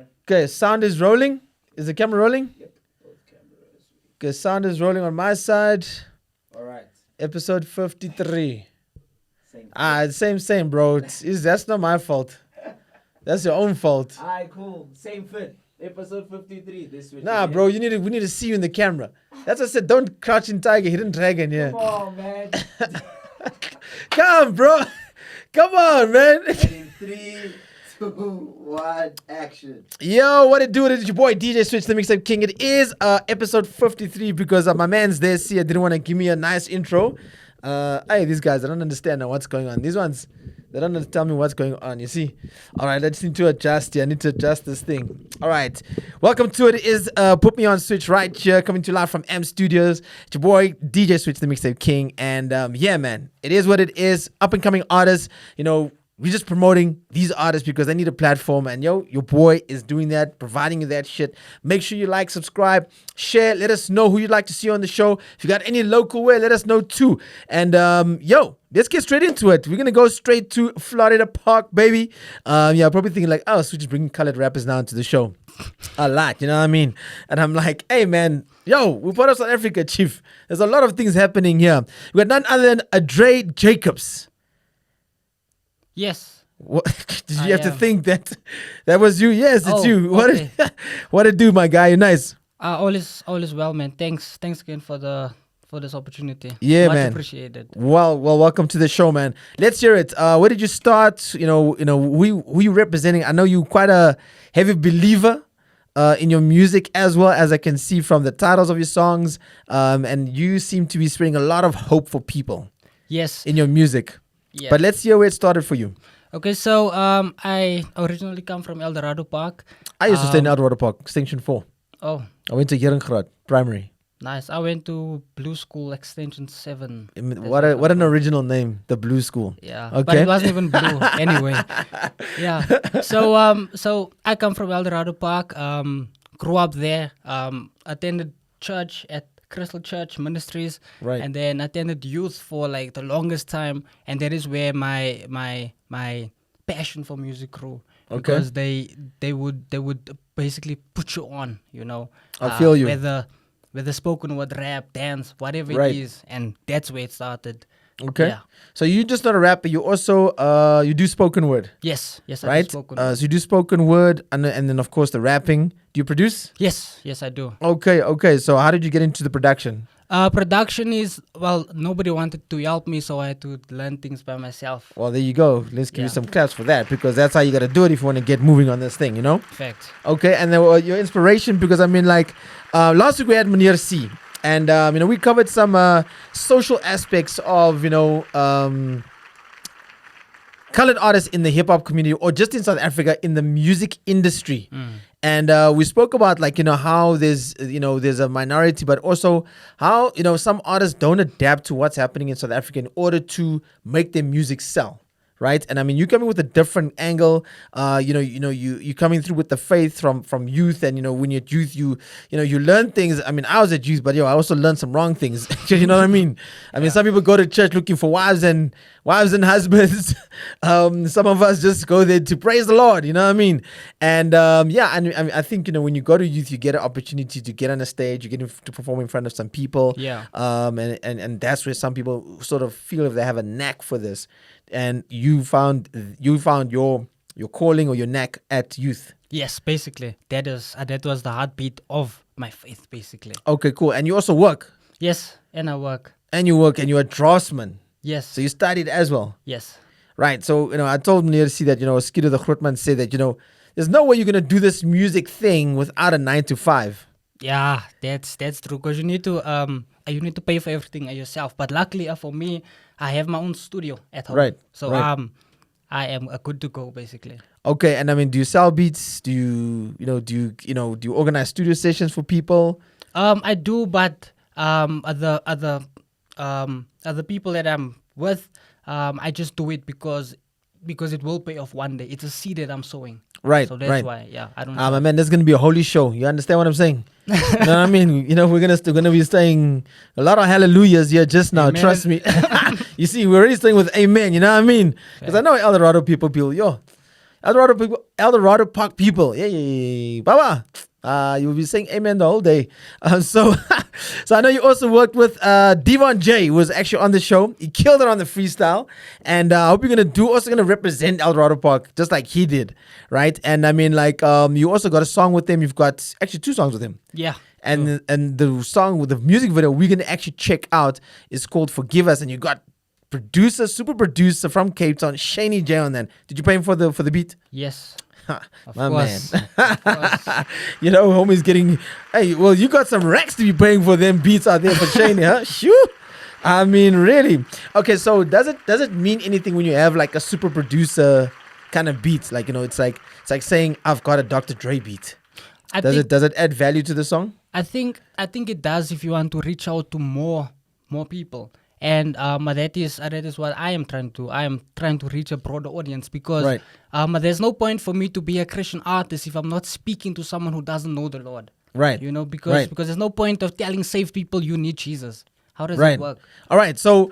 Okay, sound is rolling. Is the camera rolling? Yep, both cameras. Okay, sound is rolling on my side. All right. Episode 53. Same. Same, bro. That's not my fault. That's your own fault. Alright, cool. Same fit. Episode 53. This switch. Nah, again. bro, we need to see you in the camera. That's what I said. Don't crouch in tiger, hidden dragon here. Come on, man. Come, bro. Come on, man. In 3, 2, 1, action. Yo, what it do? It is your boy DJ Switch, the Mixtape King. It is episode 53 because my man's there. See, I didn't want to give me a nice intro. Hey, these guys, I don't understand now what's going on. These ones, they don't tell me what's going on. You see? All right, I just need to adjust here. I need to adjust this thing. All right, welcome to it. It is Put Me On Switch right here, coming to you live from M Studios. It's your boy DJ Switch, the Mixtape King, and yeah, man, it is what it is. Up and coming artists, you know. We're just promoting these artists because they need a platform, and your boy is doing that, providing you that shit. Make sure you like, subscribe, share. Let us know who you'd like to see on the show. If you got any local way, let us know too. And let's get straight into it. We're gonna go straight to Florida Park, baby. Probably thinking like, oh, so just bringing colored rappers now into the show. A lot, you know what I mean? And I'm like, hey man, we're part of South Africa, chief. There's a lot of things happening here. We got none other than Adrae Jacobs. Yes. What, did you have to think that was you? Yes, it's you. Okay. What it do, my guy? You're nice. All is well, man. Thanks again for this opportunity. Yeah, Much man. appreciated. Well, welcome to the show, man. Let's hear it. Where did you start? Who you representing? I know you quite a heavy believer in your music, as well as I can see from the titles of your songs. And you seem to be spreading a lot of hope for people. Yes. In your music. Yeah. But let's hear where it started for you. Okay, so I originally come from El Dorado Park. I used to stay in Adrae Park, Extension 4. Oh, I went to Herengraad Primary. nice. I went to Blue School Extension 7. What an original name, the Blue School. Yeah. Okay. But it wasn't even blue anyway. Yeah. So I come from El Dorado Park. Grew up there. Attended church at Crystal Church Ministries, Right. and then attended youth for like the longest time, and that is where my passion for music grew. Okay. Because they would basically put you on, I feel you. Whether spoken word, rap, dance, whatever Right. it is, and that's where it started. Okay. Yeah. So you're just not a rapper. You also you do spoken word, Yes, I do right? spoken So word. you do spoken word, and then of course the rapping. Do you produce? Yes, I do. Okay. So how did you get into the production? Production is, nobody wanted to help me, so I had to learn things by myself. Well, there you go. Let's give you Yeah. some claps for that, because that's how you got to do it if you want to get moving on this thing, Fact. Okay, and then your inspiration, because I mean, like last week we had Munir C, and we covered some social aspects of colored artists in the hip hop community, or just in South Africa in the music industry. And we spoke about how there's a minority, but also how some artists don't adapt to what's happening in South Africa in order to make their music sell. Right, and I mean, you coming with a different angle. You coming through with the faith from youth, and when you're at youth, you learn things. I mean, I was at youth, but I also learned some wrong things. You know what I mean? I mean, some people go to church looking for wives and husbands. Some of us just go there to praise the Lord. You know what I mean? And I think when you go to youth, you get an opportunity to get on a stage, you get to perform in front of some people. Yeah. And that's where some people sort of feel if they have a knack for this. And you found your calling or your knack at youth. Yes, basically. That was the heartbeat of my faith, basically. Okay, cool. And you also work. Yes, and I work. And you're a draftsman. Yes. So you studied as well. Yes. Right. So, I told Meneer C that, Skidoo the Grootman said that, there's no way you're going to do this music thing without a 9-to-5. Yeah, that's true. Because you need to pay for everything yourself. But luckily for me, I have my own studio at home. Right. So right. I am good to go, basically. Okay. And I mean, do you sell beats? Do you organize studio sessions for people? I do, but other people that I'm with, I just do it because it will pay off one day. It's a seed that I'm sowing. Right. So that's why, I don't. My man, this is gonna be a holy show. You understand what I'm saying? You know what I mean? We're gonna be saying a lot of hallelujahs here just now. Amen. Trust me. You see, we're already starting with amen. You know what I mean? Because I know El Dorado people, yo, Eldorado Park people. Yay, Baba. You'll be saying amen the whole day. So I know you also worked with Devon J, who was actually on the show. He killed it on the freestyle. And I hope you're going to represent Eldorado Park just like he did, right? And I mean, like, you also got a song with him. You've got actually 2 songs with him. Yeah. And the song with the music video we're going to actually check out is called Forgive Us. And you got super producer from Cape Town, Shani J on that. Did you pay him for the beat? Yes. Of My course. man. Of course. You know, homie's getting. Hey, well, you got some racks to be paying for them beats out there for Shani, huh? Shoo. I mean, really. Okay, so does it mean anything when you have like a super producer kind of beats? Like, you know, it's like saying I've got a Dr. Dre beat. Does it add value to the song? I think it does if you want to reach out to more people. And that is what I am trying to. I am trying to reach a broader audience because Right. There's no point for me to be a Christian artist if I'm not speaking to someone who doesn't know the Lord. Right. You know, because there's no point of telling saved people you need Jesus. How does Right. it work? All right. So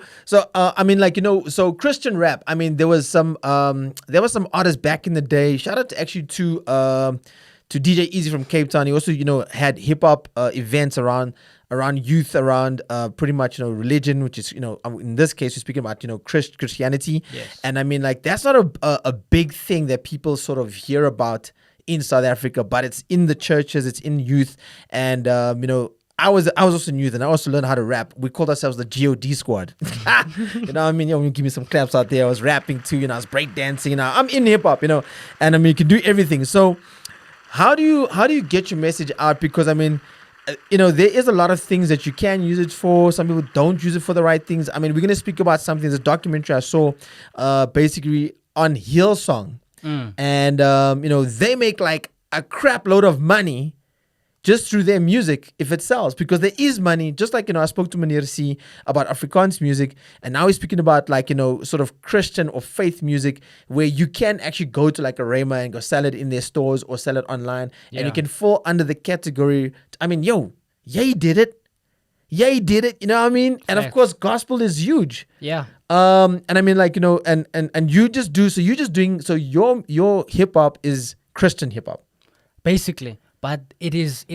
I mean, like, you know, so Christian rap. I mean, there was some artists back in the day. Shout out to DJ Easy from Cape Town. He also, you know, had hip hop events around youth, around pretty much, you know, religion, which is, you know, in this case we're speaking about, you know, Christianity. Yes. And I mean, like, that's not a big thing that people sort of hear about in South Africa, but it's in the churches, it's in youth, and you know. I was also in youth, and I also learned how to rap. We called ourselves the God Squad. You know what I mean? You know, give me some claps out there. I was rapping too, you know, I was breakdancing. You know, I'm in hip hop, you know, and I mean, you can do everything. So how do you get your message out? Because I mean, you know, there is a lot of things that you can use it for. Some people don't use it for the right things. I mean, we're gonna speak about something. There's a documentary I saw, basically on Hillsong, and you know, they make like a crap load of money just through their music if it sells, because there is money. Just like, you know, I spoke to Meneer C about Afrikaans music, and now he's speaking about, like, you know, sort of Christian or faith music where you can actually go to like a Rema and go sell it in their stores or sell it online, and you can fall under the category. I mean, Ye did it. You know what I mean? And of course, gospel is huge. Yeah. And I mean, like, you know, and you just do, so you're just doing, so your hip hop is Christian hip hop. Basically. But it is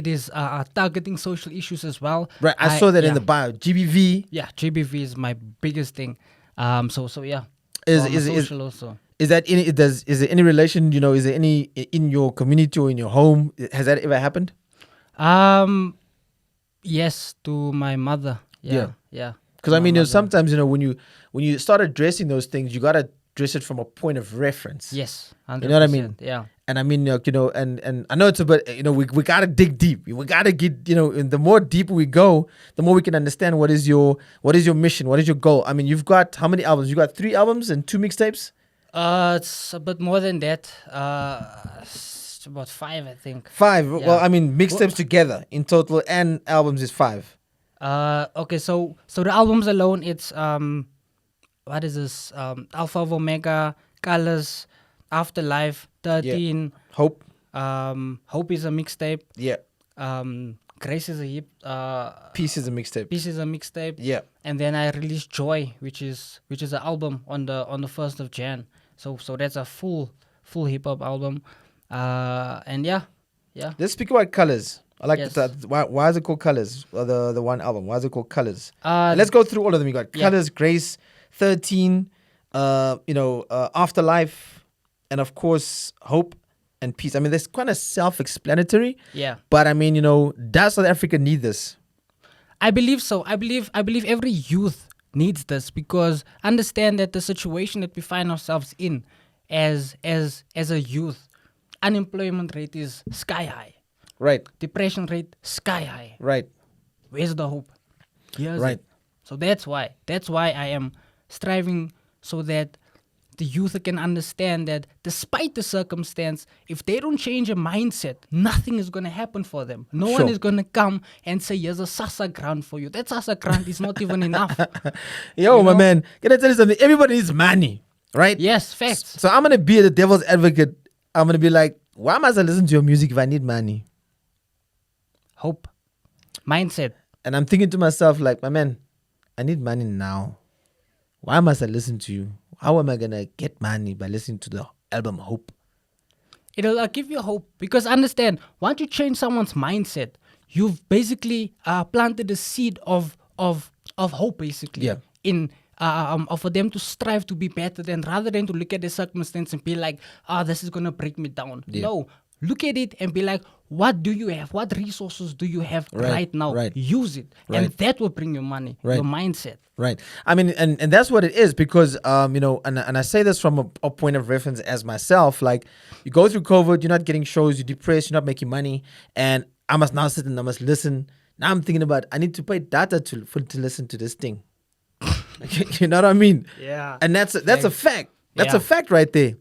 targeting social issues as well. Right, I saw that in the bio. GBV. Yeah, GBV is my biggest thing. So yeah. Is social also. Is there any relation? You know, is there any in your community or in your home? Has that ever happened? Yes, to my mother. Yeah. Because I mean, you know, sometimes, you know, when you start addressing those things, you gotta address it from a point of reference. Yes, 100%. You know what I mean? Yeah. And I mean, like, you know, and I know it's a bit, you know, we gotta dig deep. We gotta get, you know, and the more deep we go, the more we can understand what is your mission, what is your goal. I mean, you've got how many albums? You got 3 albums and 2 mixtapes? It's a bit more than that. It's about 5, I think. 5. Yeah. Well, I mean, mixtapes together in total and albums is 5. Okay, so the albums alone, it's what is this? Alpha of Omega, Colors, Afterlife, 13. Yeah. Hope. Hope is a mixtape. Yeah. Grace is a hip. Peace is a mixtape. Peace is a mixtape. Yeah. And then I released Joy, which is an album on the 1st of Jan. So that's a full hip hop album. And yeah. Let's speak about Colors. I like Yes. that. Why is it called Colors? Or the one album. Why is it called Colors? Let's go through all of them. You got Colors, Grace, 13, you know, Afterlife, and of course Hope and Peace. I mean, that's kind of self-explanatory. Yeah. But I mean, you know, does South Africa need this? I believe so. I believe every youth needs this, because understand that the situation that we find ourselves in as a youth, unemployment rate is sky high. Right. Depression rate sky high. Right. Where's the hope? Here's Right. it. So that's why I am striving so that the youth can understand that despite the circumstance, if they don't change a mindset, nothing is going to happen for them. No one is going to come and say, here's a Sasa grant for you. That Sasa grant is not even enough. Yo, You my know? man, can I tell you something? Everybody needs money, right? Yes, facts. So I'm going to be the devil's advocate. I'm going to be like, why must I listen to your music if I need money? Hope. Mindset. And I'm thinking to myself, like, my man, I need money now. Why must I listen to you? How am I going to get money by listening to the album Hope? it'll give you hope, because understand, once you change someone's mindset, you've basically planted a seed of hope, basically. Yeah. In for them to strive to be better, than rather than to look at the circumstance and be like, this is gonna break me down. Yeah. No, look at it and be like, what do you have? What resources do you have right now? Right. Use it, Right. and that will bring you money, Right. your mindset. Right. I mean, and that's what it is, because, and I say this from a point of reference as myself. Like, you go through COVID, you're not getting shows, you're depressed, you're not making money, and I must now sit and I must listen. Now I'm thinking about, I need to pay data to listen to this thing. You know what I mean? Yeah. And that's a fact. That's Yeah. a fact right there,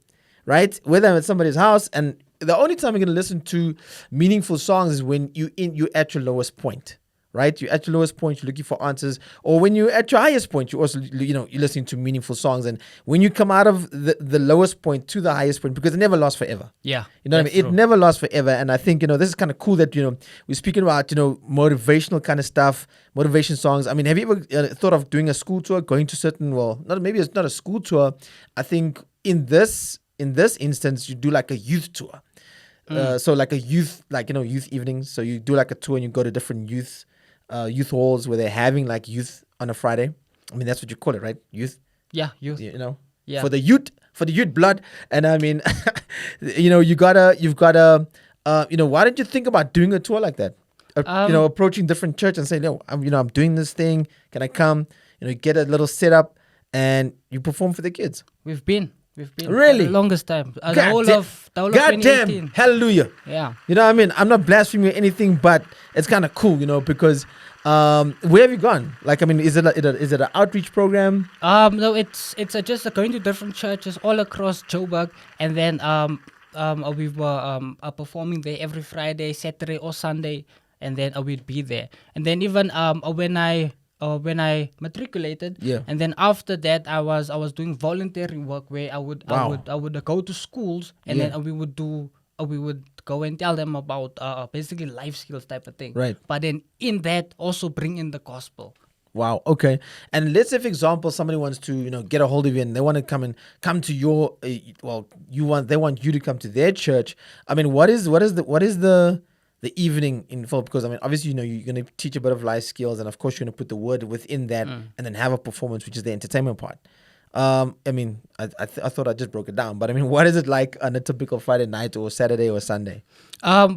right? Whether I'm at somebody's house, and the only time you're gonna listen to meaningful songs is when you're at your lowest point, right? You're at your lowest point, you're looking for answers, or when you're at your highest point, you also you're listening to meaningful songs. And when you come out of the lowest point to the highest point, because it never lasts forever. Yeah. You know what I mean? It never lasts forever. And I think, this is kind of cool that, we're speaking about, motivational kind of stuff, motivation songs. I mean, have you ever thought of doing a school tour, going to certain, maybe it's not a school tour. I think in this instance, you do like a youth tour. So like a youth, youth evenings. So you do like a tour and you go to different youth halls where they're having like youth on a Friday. I mean, that's what you call it, right? Youth. Yeah. Youth. Yeah. For the youth blood. And I mean, you've gotta, why did you think about doing a tour like that? Approaching different churches and saying, no, I'm doing this thing. Can I come? Get a little setup and you perform for the kids. We've been Really? for the longest time. The whole of God 2018. damn, hallelujah. Yeah. You know what I mean? I'm not blaspheming or anything, but it's kind of cool, because where have you gone? Like, I mean, is it an outreach program? No, it's just going to different churches all across Joburg, and then we were performing there every Friday, Saturday, or Sunday, and then we'd be there. And then even when I matriculated, Yeah. and then after that I was doing voluntary work where I would go to schools, and Yeah. then we would go and tell them about basically life skills type of thing. Right. But then in that also bring in the gospel. Wow. Okay. And let's say, for example, somebody wants to, get a hold of you and they want to come to your, they want you to come to their church. I mean, what is the evening in full? Because I mean, obviously, you're going to teach a bit of life skills, and of course, you're going to put the word within that, and then have a performance, which is the entertainment part. I mean, I thought I just broke it down, but I mean, what is it like on a typical Friday night or Saturday or Sunday?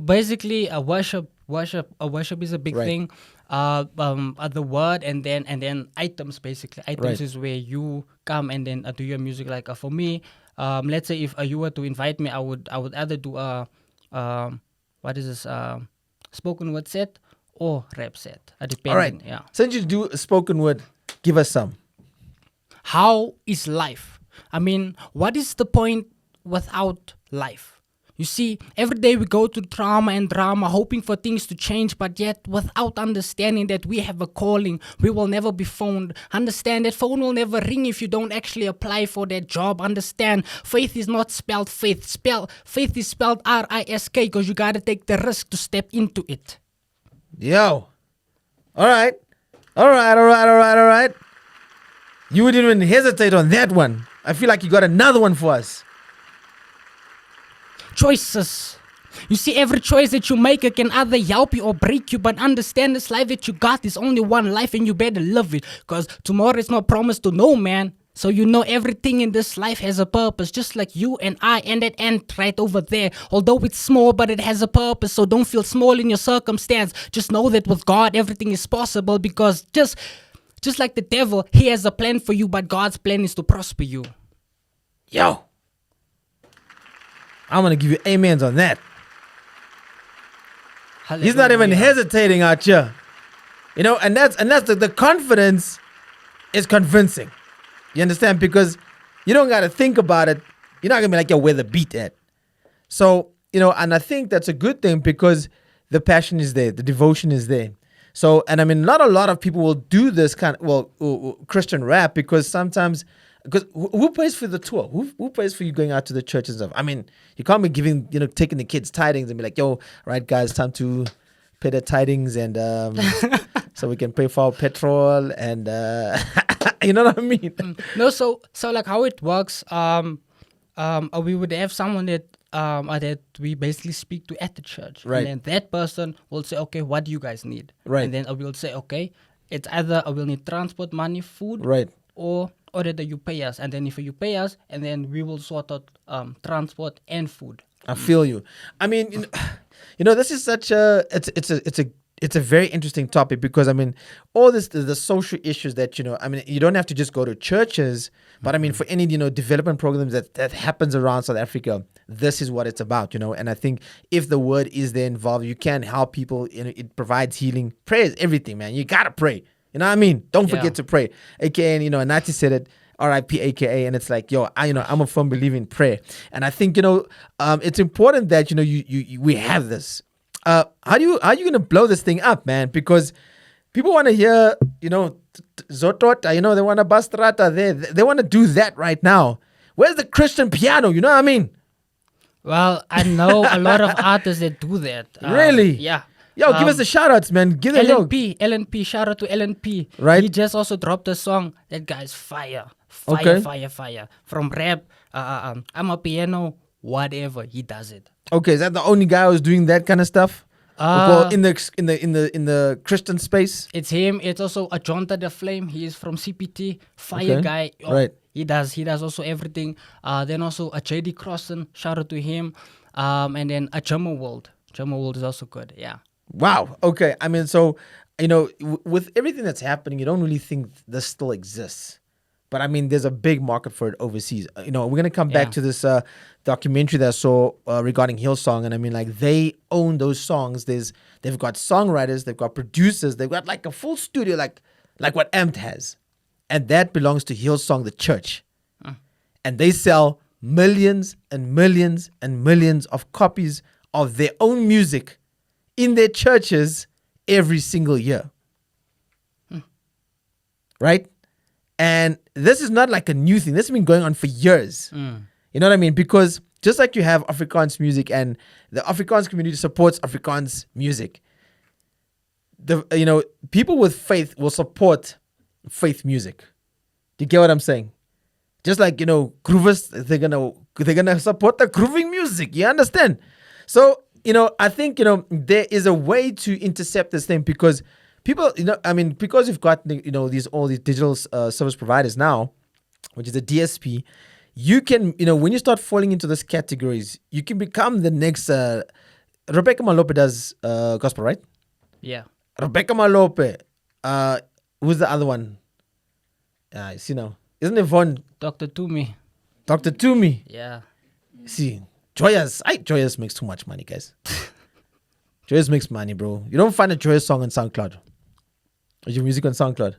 Basically, worship is a big Right. thing. The word, and then items. Basically, items Right. is where you come and then do your music. Like for me, let's say if you were to invite me, I would either do what is this spoken word set or rap set, depending. All right. Yeah. Since you do spoken word, give us some. How is life? I mean, what is the point without life? You see, every day we go to trauma and drama, hoping for things to change, but yet without understanding that we have a calling, we will never be phoned. Understand that phone will never ring if you don't actually apply for that job. Understand, faith is not spelled faith. Faith is spelled R-I-S-K, because you gotta take the risk to step into it. Yo. All right. You didn't even hesitate on that one. I feel like you got another one for us. Choices. You see, every choice that you make, it can either help you or break you, but understand this life that you got is only one life, and you better live it, because tomorrow is not promised to no man. So everything in this life has a purpose, just like you and I and that ant right over there. Although it's small, but it has a purpose, so don't feel small in your circumstance. Just know that with God, everything is possible, because just like the devil, he has a plan for you, but God's plan is to prosper you. Yo. I'm going to give you amens on that. He's not even hesitating out here. And that's the confidence is convincing. You understand? Because you don't got to think about it. You're not going to be like, yo, where the beat at? So, and I think that's a good thing, because the passion is there. The devotion is there. So, and I mean, not a lot of people will do this kind of, Christian rap, because sometimes, who pays for the tour? Who pays for you going out to the church and stuff? I mean, you can't be giving, taking the kids tidings and be like, yo, right, guys, time to pay the tidings, and so we can pay for our petrol, and you know what I mean? No, so like how it works, we would have someone that that we basically speak to at the church. Right. And then that person will say, okay, what do you guys need? Right. And then I will say, okay, it's either I will need transport money, food, Right. or that you pay us. And then if you pay us, and then we will sort out transport and food. I feel you. I mean, this is such a it's a very interesting topic because I mean, all this the social issues that I mean, you don't have to just go to churches, but I mean, for any development programs that happens around South Africa, this is what it's about, And I think if the word is there involved, you can help people. It provides healing. Prayer is everything, man. You gotta pray. You know what I mean? Don't forget to pray. AKA, Nati said it. R.I.P. AKA, and it's like, I'm a firm believer in prayer, and I think it's important that we have this. How are you gonna blow this thing up, man? Because people want to hear, Zotota, they want to bastrata, they want to do that right now. Where's the Christian piano? You know what I mean? Well, I know a lot of artists that do that. Really? Yeah. Yo, give us the shout outs, man. Give them LNP, shout out to LNP. Right. He just also dropped a song. That guy's fire. Okay. Fire. From rap, I'm a piano, whatever, he does it. Okay, is that the only guy who's doing that kind of stuff? Well, in the Christian space? It's him. It's also a Jonta the Flame. He is from CPT. Fire guy. Oh, right. He does also everything. Then also a JD Crossan. Shout out to him. And then a German World. German World is also good. Yeah. Wow. Okay. I mean, so, with everything that's happening, you don't really think this still exists. But I mean, there's a big market for it overseas. We're going to come back to this documentary that I saw regarding Hillsong. And I mean, like, they own those songs. They've got songwriters, they've got producers, they've got like a full studio, like what Amped has. And that belongs to Hillsong, the church. And they sell millions and millions and millions of copies of their own music in their churches every single year. Right? And this is not like a new thing. This has been going on for years. You know what I mean? Because just like you have Afrikaans music and the Afrikaans community supports Afrikaans music, people with faith will support faith music. Do you get what I'm saying? Just like, groovers, they're gonna support the grooving music. You understand? So, I think, there is a way to intercept this thing because people, because you've got, all these digital service providers now, which is a DSP, you can, when you start falling into those categories, you can become the next, Rebecca Malope does gospel, right? Yeah. Rebecca Malope, who's the other one? Isn't it Von? Dr. Toomey. Dr. Toomey. Yeah. See, Joyous makes too much money, guys. Joyous makes money, bro. You don't find a Joyous song on SoundCloud. Is your music on SoundCloud?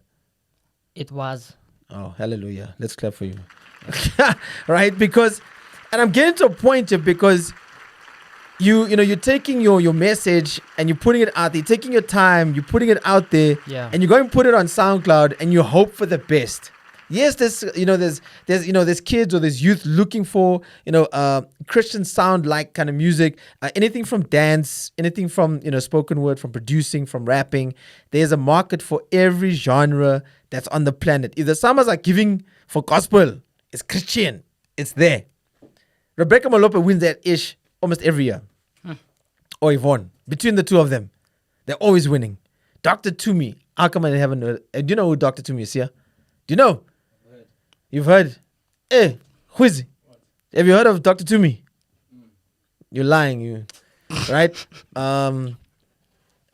It was. Oh, hallelujah. Let's clap for you. Right? Because, and I'm getting to a point here because you're taking your message and you're putting it out there. You're taking your time, you're putting it out there, and you're going to put it on SoundCloud and you hope for the best. Yes, there's kids or there's youth looking for Christian sound like kind of music, anything from dance, anything from spoken word, from producing, from rapping. There's a market for every genre that's on the planet. If the summers are giving for gospel, it's Christian, it's there. Rebecca Malope wins that ish almost every year. Or Yvonne, between the two of them, they're always winning. Dr. Toomey, how come I haven't heard? Do you know who Dr. Toomey is here? Do you know? You've heard? Hey, who is he? Have you heard of Dr. Toomey? You're lying, right? And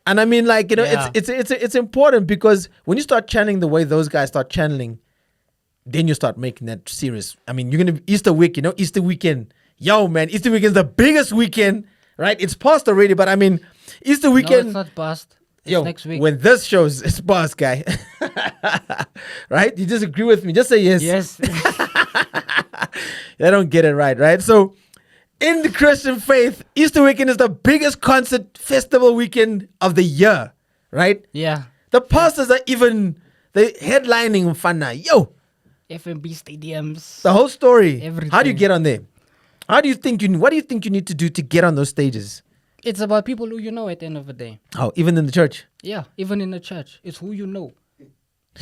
I mean, like, it's important because when you start channeling the way those guys start channeling, then you start making that serious. I mean, you're gonna Easter week, Easter weekend. Yo, man, Easter weekend is the biggest weekend, right? It's past already, but I mean, Easter weekend. No, it's not past. It's next week. When this shows, it's past, guy. Right? You just agree with me. Just say yes. Yes. They don't get it right? So, in the Christian faith, Easter weekend is the biggest concert festival weekend of the year, right? Yeah. The pastors are even the headlining Mfana. Yo. FMB stadiums. The whole story. Everything. How do you get on there? What do you think you need to do to get on those stages? It's about people who you know at the end of the day. Oh, even in the church? Yeah, even in the church. It's who you know.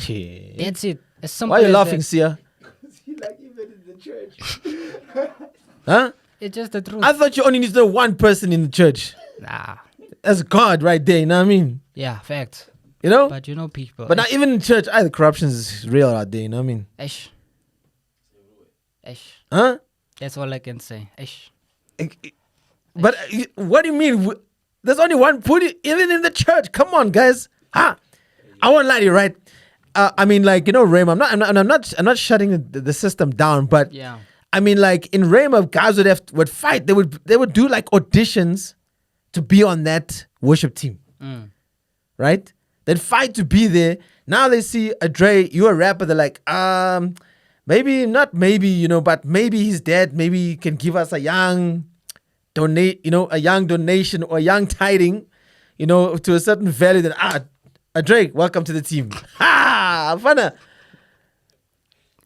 Yeah. That's it. As simple Why are you as laughing, that. Sia? Like even in the church. Huh? It's just the truth. I thought you only need to know one person in the church. Nah. That's God right there, you know what I mean? Yeah, facts. You know? But you know people. But not even in church, the corruption is real out there, you know what I mean? Ish. Ish. Huh? That's all I can say. Ish. But what do you mean? There's only one even in the church. Come on, guys. I won't lie to you, right? I mean, like, you know, Rhema, I'm not shutting the system down, but Yeah. I mean, like in Rhema, guys would fight. They would do like auditions to be on that worship team, right? They'd fight to be there. Now they see Adrae, you're a rapper. They're like, maybe not, maybe, you know, but maybe he's dead. Maybe he can give us a young donation or a young tiding, you know, to a certain value. Then Adrae, welcome to the team. Funna.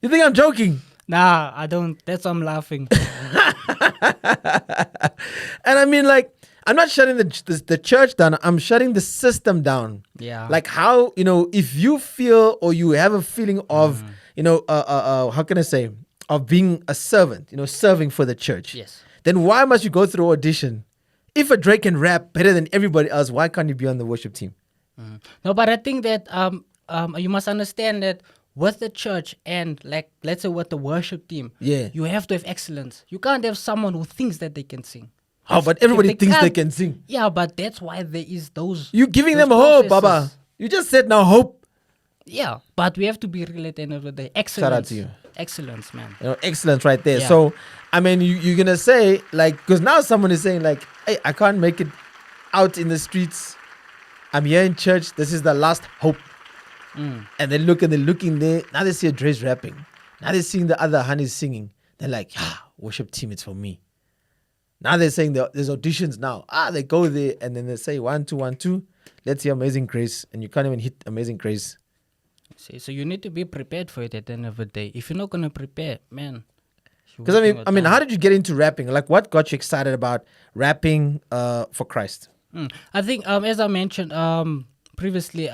You think I'm joking? Nah, I don't. That's why I'm laughing. And I mean, like, I'm not shutting the church down. I'm shutting the system down. Yeah. Like how, you know, if you feel or you have a feeling of, you know, how can I say, of being a servant, you know, serving for the church. Yes. Then why must you go through audition? If Adrae can rap better than everybody else, why can't you be on the worship team? No, but I think that you must understand that with the church and, like, let's say with the worship team, Yeah. you have to have excellence. You can't have someone who thinks that they can sing. Oh, but everybody they thinks they can't- can sing. Yeah, but that's why there is those. You giving those them hope, Baba. processes. You just said now hope. Yeah, but we have to be real at the end of the day. Excellence. to you. Excellence, man. You know, excellence right there. Yeah. So, I mean, you're going to say, like, because now someone is saying, like, hey, I can't make it out in the streets. I'm here in church. This is the last hope. And they look and they're looking there. Now they see Adrae's rapping. Now they're seeing the other honeys singing. They're like, worship team, it's for me. Now they're saying there's auditions now. They go there and then they say 1, 2, 1, 2. Let's see Amazing Grace. And you can't even hit Amazing Grace. See, so you need to be prepared for it at the end of the day. If you're not gonna prepare, man. Because I mean, how did you get into rapping? Like, what got you excited about rapping for Christ? I think, as I mentioned previously,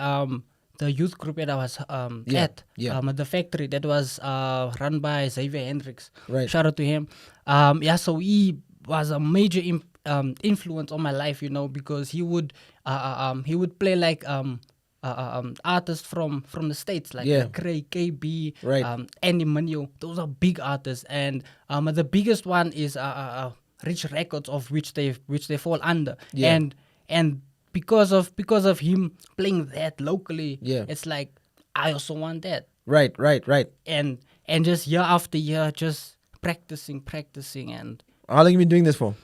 the youth group that I was at the factory that was run by Xavier Hendricks. Right. Shout out to him. So he was a major influence on my life, you know, because he would play like artists from the States, like Craig, KB, Right. Andy Manio. Those are big artists, and the biggest one is Rich Records, of which they fall under. Yeah. And because of him playing that locally, it's like I also want that. Right. And just year after year, just practicing, and How long have you been doing this for?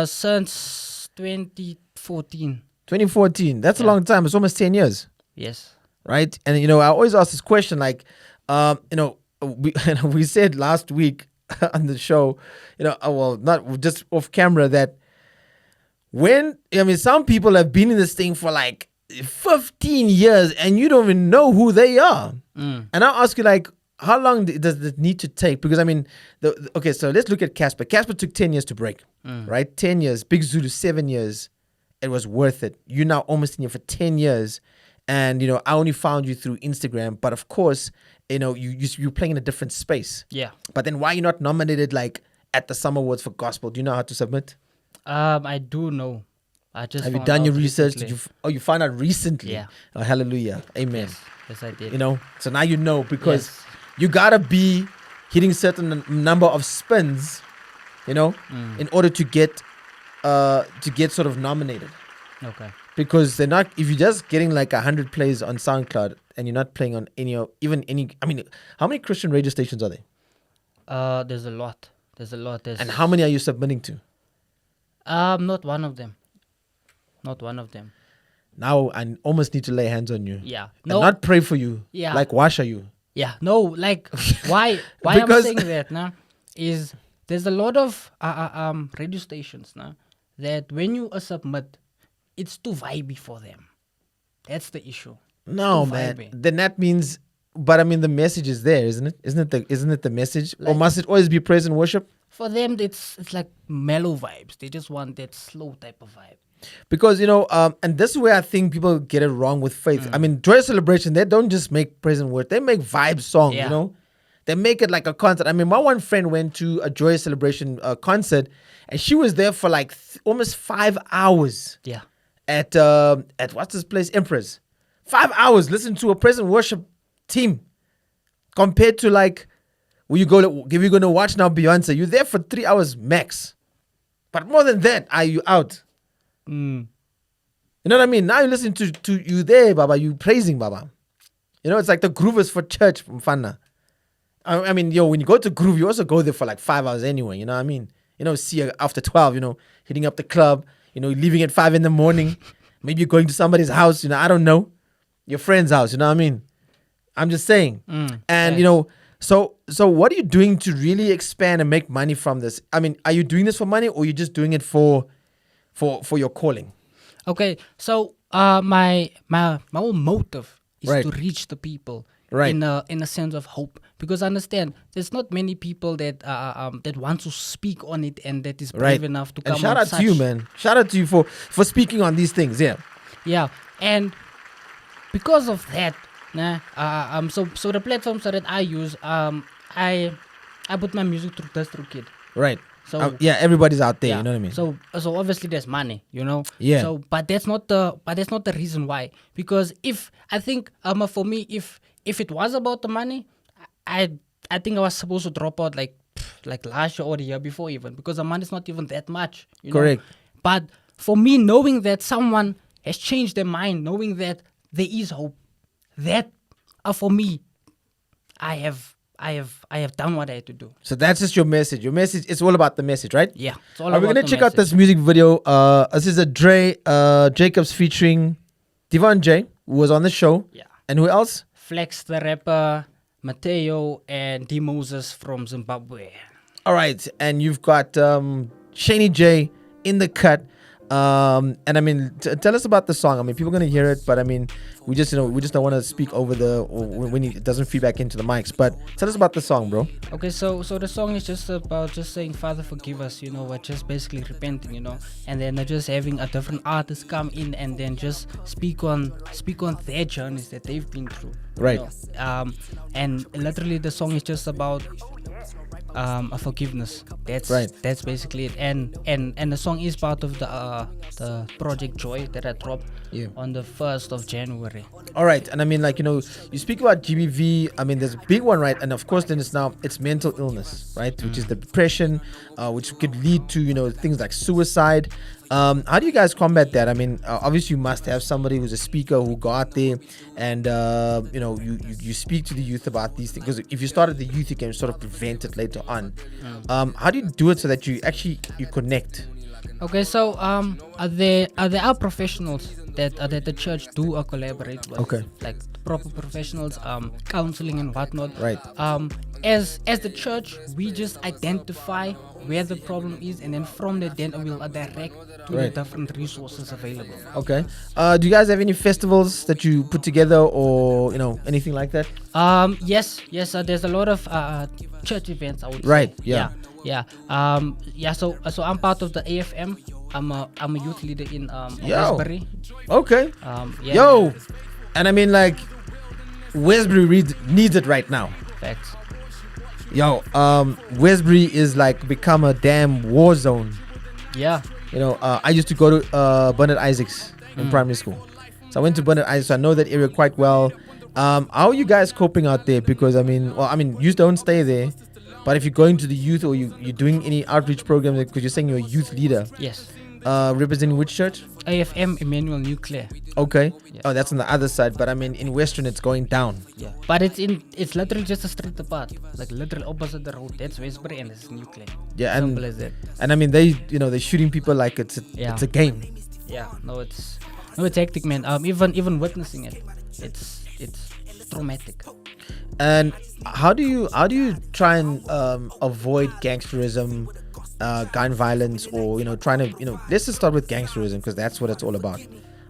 since 2014. 2014. That's a long time. It's almost 10 years. Yes. Right. And, you know, I always ask this question, like, you know, we said last week on the show, you know, well, not just off camera, that some people have been in this thing for like 15 years and you don't even know who they are. And I'll ask you, like, how long does it need to take? Because, I mean, okay, so let's look at Casper. Casper took 10 years to break, right? 10 years. Big Zulu, 7 years. It was worth it. You're now almost in here for 10 years. And, you know, I only found you through Instagram. But, of course, you know, you're playing in a different space. Yeah. But then why are you not nominated, like, at the Summer Awards for Gospel? Do you know how to submit? I do know. Have you done your research? You found out recently? Yeah. Oh, hallelujah. Amen. Yes, I did. You know, so now you know, because you gotta be hitting certain number of spins, you know, in order to get sort of nominated. Okay. Because they're not, if you're just getting like 100 plays on SoundCloud and you're not playing on any, I mean, how many Christian radio stations are there? There's a lot. And how many are you submitting to? Not one of them. Now I almost need to lay hands on you. Yeah. And not pray for you. Yeah. Like, wash are you? Yeah. No, like, why Because I'm saying that now is there's a lot of radio stations now that when you submit, it's too vibey for them. That's the issue. No, man. Then that means, but I mean, the message is there, isn't it? Isn't it the message? Like, or must it always be praise and worship? For them, it's like mellow vibes. They just want that slow type of vibe. Because, you know, and this is where I think people get it wrong with faith. I mean, Joy Celebration, they don't just make praise and worship. They make vibe songs, you know. They make it like a concert. I mean, my one friend went to a Joyous Celebration concert, and she was there for like almost 5 hours. Yeah. At what's this place, Empress. 5 hours listening to a praise and worship team, compared to like, if you're going to watch now Beyonce, you're there for 3 hours max. But more than that, are you out? Mm. You know what I mean? Now you listen to you there, Baba. You praising, Baba. You know, it's like the groovers for church from Fana. I mean, when you go to groove, you also go there for like 5 hours anyway. You know what I mean? You know, see you after 12, hitting up the club, leaving at 5 in the morning. Maybe you're going to somebody's house, I don't know. Your friend's house, you know what I mean? I'm just saying. And, yes. So what are you doing to really expand and make money from this? I mean, are you doing this for money, or are you just doing it for your calling? Okay, so my whole motive is Right. to reach the people Right. in a sense of hope, because I understand there's not many people that that want to speak on it and that is brave Right. enough to come. And shout on out such, to you, man. Shout out to you for speaking on these things. Yeah. Yeah, and because of that, so the platforms that I use, I put my music through DistroKid. Right. So Yeah, everybody's out there. yeah. You know what I mean? So obviously there's money, Yeah. So but that's not the reason why. Because if I think for me, if it was about the money, I think I was supposed to drop out like last year or the year before even, because the money is not even that much. Correct. But for me, knowing that someone has changed their mind, knowing that there is hope, that for me, I have done what I had to do. So that's just your message. Your message, it's all about the message, right? Yeah. It's all Are we about going to the check out message. this music video? This is Adrae, Jacobs featuring Devon J, who was on the show. Yeah. And who else? Flex the rapper, Mateo, and D Moses from Zimbabwe. All right. And you've got Shani J in the cut. And I mean, tell us about the song. I mean, people are going to hear it, but I mean, we just don't want to speak over when it doesn't feed back into the mics. But tell us about the song, bro. Okay, so the song is just about just saying, Father, forgive us, we're just basically repenting, and then just having a different artist come in and then just speak on their journeys that they've been through. Right. And literally the song is just about a forgiveness. That's right. That's basically it. And the song is part of the Project Joy that I dropped on the 1st of January. All right. And I mean, you speak about GBV. I mean, there's a big one, right? And of course, then it's mental illness, right? Which is the depression, which could lead to, things like suicide. How do you guys combat that? I mean, obviously you must have somebody who's a speaker who go out there and, you speak to the youth about these things. Because if you start at the youth, you can sort of prevent it later on. How do you do it so that you connect? Okay, so there are professionals that the church do collaborate with. Okay. Like proper professionals, counseling and whatnot. Right. As the church, we just identify where the problem is, and then from there, then we'll direct to the different resources available. Okay. Do you guys have any festivals that you put together, or anything like that? Yes. There's a lot of church events, I would say. Right. Yeah. So I'm part of the AFM. I'm a youth leader in Westbury. Okay. Yeah, Yo, and I mean, Westbury needs it right now. Facts. Yo, Westbury is become a damn war zone. Yeah. I used to go to Bernard Isaacs in primary school, so I went to Bernard Isaacs. So I know that area quite well. How are you guys coping out there? Because you don't stay there, but if you're going to the youth or you're doing any outreach programs, because you're saying you're a youth leader. Yes. Representing which church? AFM Emmanuel Nuclear. Okay. Yeah. Oh, that's on the other side. But I mean, in Western, it's going down. Yeah. But it's literally just a street apart, literally opposite the road. That's Westbury and it's Nuclear. Yeah, Simple as that. And I mean, they're shooting people like it's a game. Yeah. No, it's hectic, man. Even witnessing it, it's traumatic. And how do you try and avoid gangsterism, gun violence, or trying to let's just start with gangsterism, because that's what it's all about.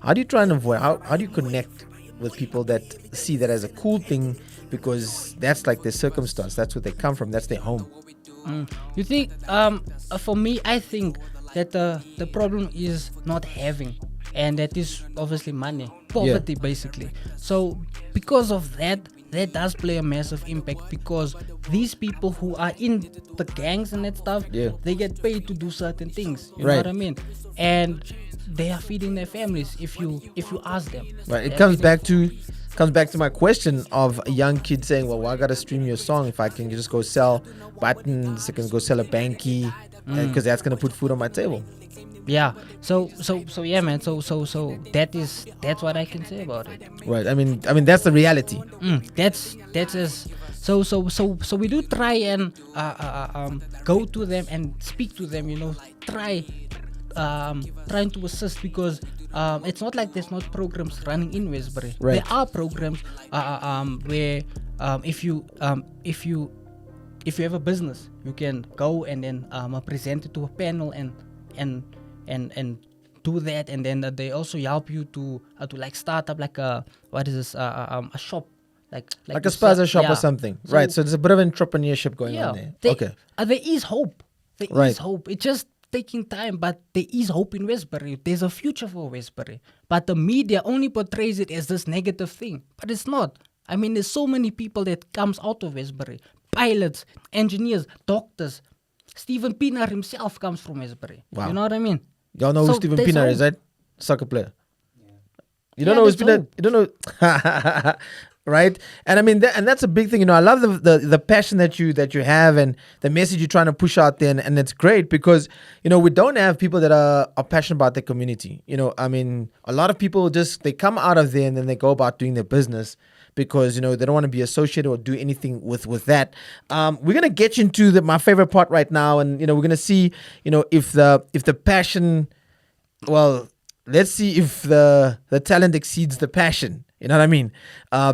How do you try and avoid? How do you connect with people that see that as a cool thing, because that's like their circumstance, that's where they come from, that's their home? You think? For me, I think that the problem is not having, and that is obviously money, poverty, basically. So because of that, that does play a massive impact, because these people who are in the gangs and that stuff, Yeah. they get paid to do certain things. You know Right. what I mean? And they are feeding their families if you ask them. Right. It They're comes feeding- back to my question of a young kid saying, well, why gotta stream your song if I can just go sell buttons, I can go sell a banky, because that's gonna put food on my table. Yeah. So yeah, man. So that's what I can say about it. Right. I mean that's the reality. That's as so we do try and go to them and speak to them, trying to assist, because it's not like there's not programs running in Westbury. Right. There are programs where if you have a business, you can go and then present it to a panel and do that, and then they also help you to like start up like a a shop, like Like a you spaza sell- shop yeah. or something. Right. So there's a bit of entrepreneurship going Yeah, on there. they- Okay. there is hope. There Right. is hope. It's just taking time, but there is hope in Westbury. There's a future for Westbury. But the media only portrays it as this negative thing. But it's not. I mean, there's so many people that comes out of Westbury. Pilots, engineers, doctors. Stephen Pienaar himself comes from Westbury. Wow. You know what I mean? Y'all know who So Stephen there's Pienaar hope. is, right? Soccer player. You Yeah, don't know who there's Pienaar? hope. You don't know, right? And I mean, and that's a big thing. I love the passion that you have and the message you're trying to push out there, and it's great because we don't have people that are passionate about their community. I mean, a lot of people they come out of there and then they go about doing their business because they don't want to be associated or do anything with that. We're gonna get into my favorite part right now, and we're gonna see if the passion, well, let's see if the talent exceeds the passion. You know what I mean?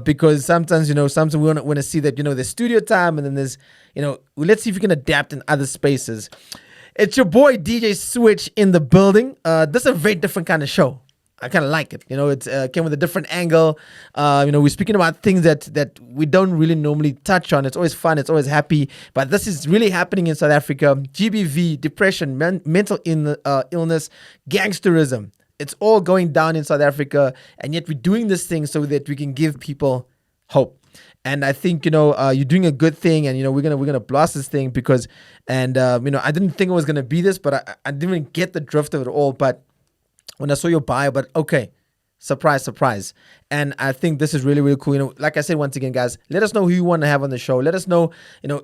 Because sometimes we want to see that there's studio time, and then there's let's see if you can adapt in other spaces. It's your boy DJ Switch in the building. This is a very different kind of show. I kind of like it. It came with a different angle. We're speaking about things that we don't really normally touch on. It's always fun. It's always happy. But this is really happening in South Africa. GBV, depression, mental illness, gangsterism. It's all going down in South Africa. And yet we're doing this thing so that we can give people hope. And I think, you're doing a good thing, and, we're gonna blast this thing because, and, I didn't think it was going to be this, but I didn't even get the drift of it all. But when I saw your bio, but okay, surprise. And I think this is really, really cool. Like I said, once again, guys, let us know who you want to have on the show. Let us know,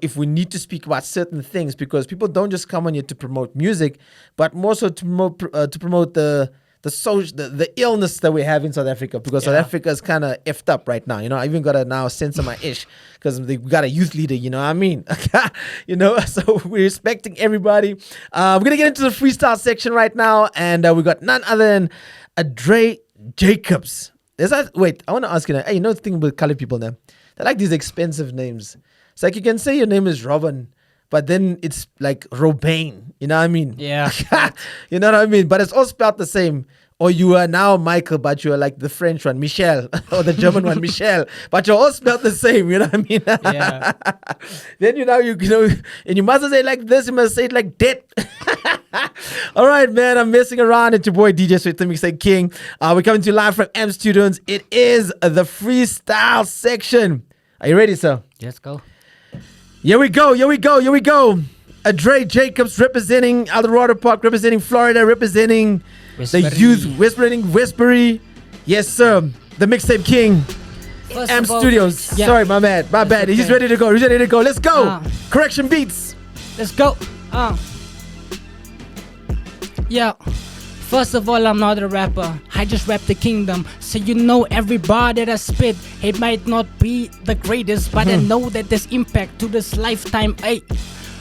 if we need to speak about certain things, because people don't just come on here to promote music, but more so to promote the illness that we have in South Africa, because South Africa is kind of effed up right now. I even got to now censor my ish because we got a youth leader, you know what I mean? So we're respecting everybody. We're going to get into the freestyle section right now, and we got none other than Adrae Jacobs. Wait, I want to ask you, hey, the thing with colored people now, they like these expensive names. It's like you can say your name is Robin, but then it's like Robin, you know what I mean? Yeah. You know what I mean? But it's all spelled the same. Or you are now Michael, but you are like the French one, Michel, or the German one, Michel. But you're all spelled the same, you know what I mean? Yeah. Then and you mustn't say it like this, you must say it like that. All right, man, I'm messing around. It's your boy DJ Sweet, the Mixtape King. We're coming to you live from M Studios. It is the freestyle section. Are you ready, sir? Let's go. Here we go. Adrae Jacobs representing Eldorado Park, representing Florida, representing the Westbury. youth, representing Westbury. Yes, sir. The Mixtape King. First M of all- Studios. Yeah. Sorry, my bad. He's okay. ready to go. Let's go. Ah. Correction beats. Let's go. Yeah. First of all, I'm not a rapper. I just rap the kingdom. So every bar that I spit, it might not be the greatest, but I know that there's impact to this lifetime. Ay.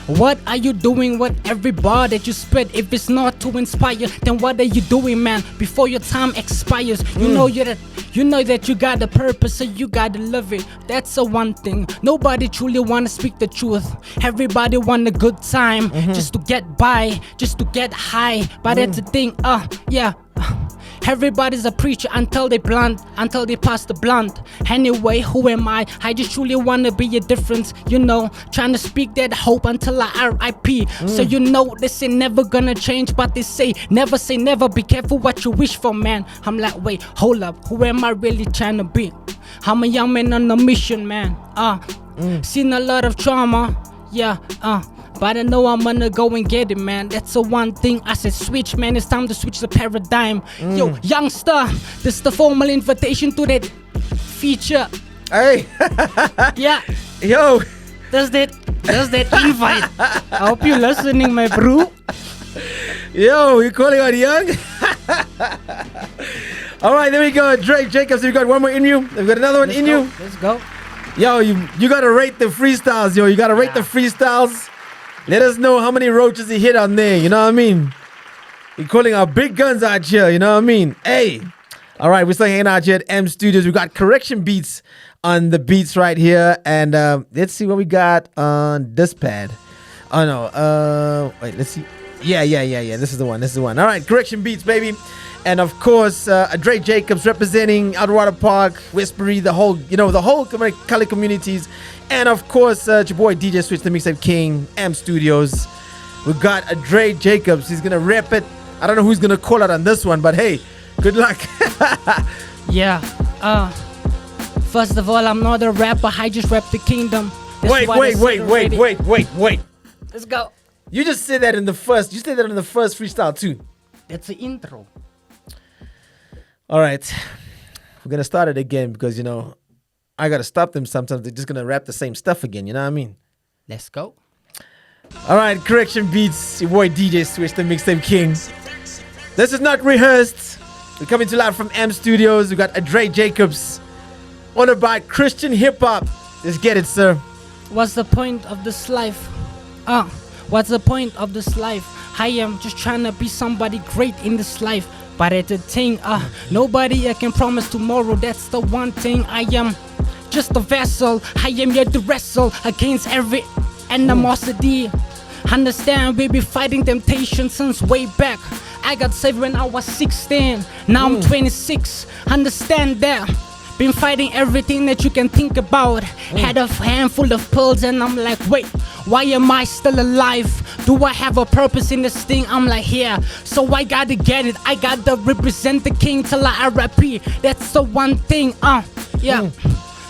What are you doing with every bar that you spit? If it's not to inspire, then what are you doing, man? Before your time expires, you know that you got a purpose, so you gotta live it. That's the one thing. Nobody truly wanna speak the truth. Everybody want a good time, just to get by, just to get high. But that's the thing, yeah. Everybody's a preacher until they pass the blunt. Anyway, who am I? I just truly wanna be a difference, you know. Trying to speak that hope until I R.I.P. So you know this ain't never gonna change, but they say never. Be careful what you wish for, man. I'm like, wait, hold up, who am I really trying to be? I'm a young man on a mission, man. Seen a lot of trauma, yeah. But I know I'm gonna go and get it, man. That's the one thing I said, switch, man. It's time to switch the paradigm. Yo, youngster, this is the formal invitation to that feature. Hey. Yeah. Yo. There's that invite. I hope you're listening, my bro. Yo, you calling out young? All right, there we go. Drake Jacobs, we got one more in you. We've got another one in you. Let's go. Yo, you gotta rate the freestyles, yo. You gotta rate the freestyles. Let us know how many roaches he hit on there, you know what I mean? We're calling our big guns out here, you know what I mean? Hey. All right, we're still hanging out here at M Studios. We got Correction Beats on the beats right here. And let's see what we got on this pad. Oh, no. Wait, let's see. Yeah. This is the one. All right, Correction Beats, baby. And of course, Adrae Jacobs representing Outer Park, Westbury, the whole Cali communities. And of course, it's your boy DJ Switch, the Mixtape King, M Studios. We got Adrae Jacobs. He's gonna rap it. I don't know who's gonna call out on this one, but hey, good luck. Yeah. First of all, I'm not a rapper. I just rap the kingdom. Wait. Let's go. You just said that in the first. You said that in the first freestyle too. That's the intro. All right, we're gonna start it again because I gotta stop them sometimes. They're just gonna rap the same stuff again. You know what I mean? Let's go. All right, Correction Beats. Your boy DJ Switch, the Mixtape King. This is not rehearsed. We're coming to live from M Studios. We got Adrae Jacobs. All about Christian hip hop. Let's get it, sir. What's the point of this life? What's the point of this life? I am just trying to be somebody great in this life. But at the thing, nobody I can promise tomorrow. That's the one thing. I am just a vessel. I am here to wrestle against every animosity. Understand, we be fighting temptation since way back. I got saved when I was 16. Now I'm 26. Understand that. Been fighting everything that you can think about. Had a handful of pills and I'm like, wait, why am I still alive? Do I have a purpose in this thing? I'm like, yeah, so I gotta get it. I gotta represent the king till I R.I.P. That's the one thing, yeah.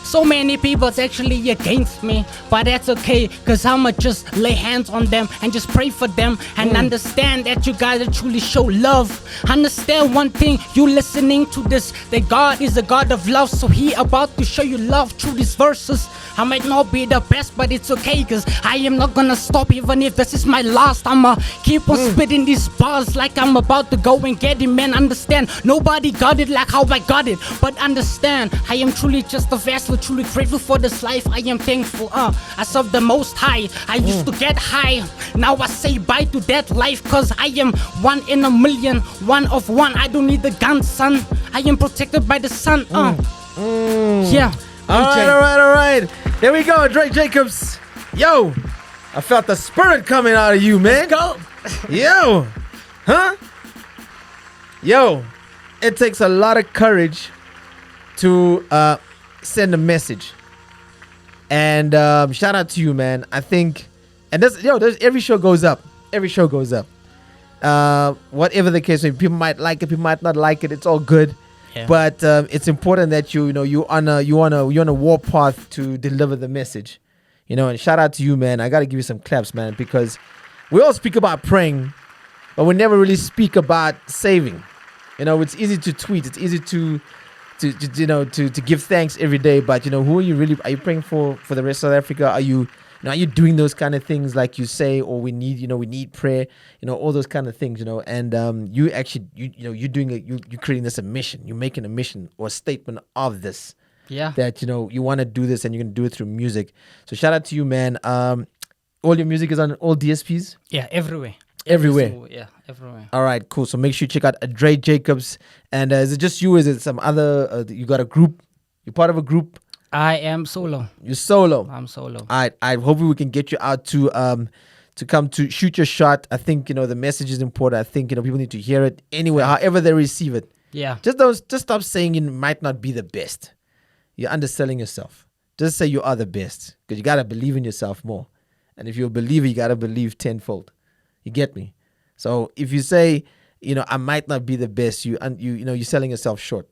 So many people's actually against me, but that's okay, cause I'ma just lay hands on them and just pray for them and understand that you gotta truly show love. Understand one thing, you listening to this, that God is a God of love, so he about to show you love through these verses. I might not be the best, but it's okay, cause I am not gonna stop even if this is my last. I'ma keep on spitting these bars like I'm about to go and get it, man. Understand, nobody got it like how I got it, but understand, I am truly just a vessel, truly grateful for this life. I am thankful, I serve the Most High. I used to get high, now I say bye to that life, cause I am one in a million, one of one. I don't need the gun, son. I am protected by the sun, yeah. All right. There we go, Adrae Jacobs. Yo, I felt the spirit coming out of you, man. Let's go. Yo, huh? Yo, it takes a lot of courage to send a message. And shout out to you, man. I think, and there's every show goes up. Every show goes up. Whatever the case may be, people might like it, people might not like it. It's all good. Yeah. But it's important that you're on a war path to deliver the message, and shout out to you, man. I gotta give you some claps, man, because we all speak about praying, but we never really speak about saving. It's easy to tweet, it's easy to give thanks every day, but who are you praying for the rest of South Africa? Are you doing those kind of things like you say, or we need prayer, all those kind of things, and you actually, you're creating this a mission, you're making a mission or a statement of this, that, you want to do this and you're going to do it through music. So shout out to you, man. All your music is on all DSPs? Yeah, everywhere. Everywhere. Everywhere. All right, cool. So make sure you check out Adrae Jacobs. And is it just you? Is it some other, you got a group? You're part of a group? I am solo. You're solo. I'm solo. All right. Hopefully we can get you out to come to shoot your shot. I think the message is important. I think people need to hear it anyway, however they receive it. Yeah. Just stop saying you might not be the best. You're underselling yourself. Just say you are the best, because you gotta believe in yourself more. And if you're a believer, you gotta believe tenfold. You get me? So if you say, I might not be the best, you're selling yourself short.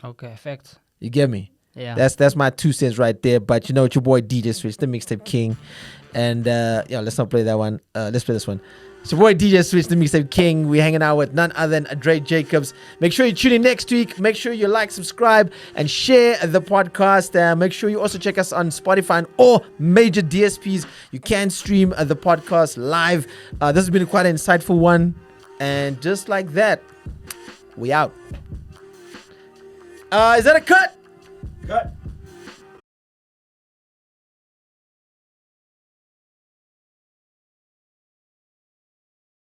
Okay, facts. You get me? Yeah. That's my 2 cents right there. But it's your boy DJ Switch, the mixtape king. And let's not play that one. Let's play this one. It's your boy DJ Switch, the mixtape king. We're hanging out with none other than Adrae Jacobs. Make sure you tune in next week. Make sure you like, subscribe, and share the podcast. Make sure you also check us on Spotify and all major DSPs. You can stream the podcast live. This has been quite an insightful one. And just like that, we out. Is that a cut? Cut.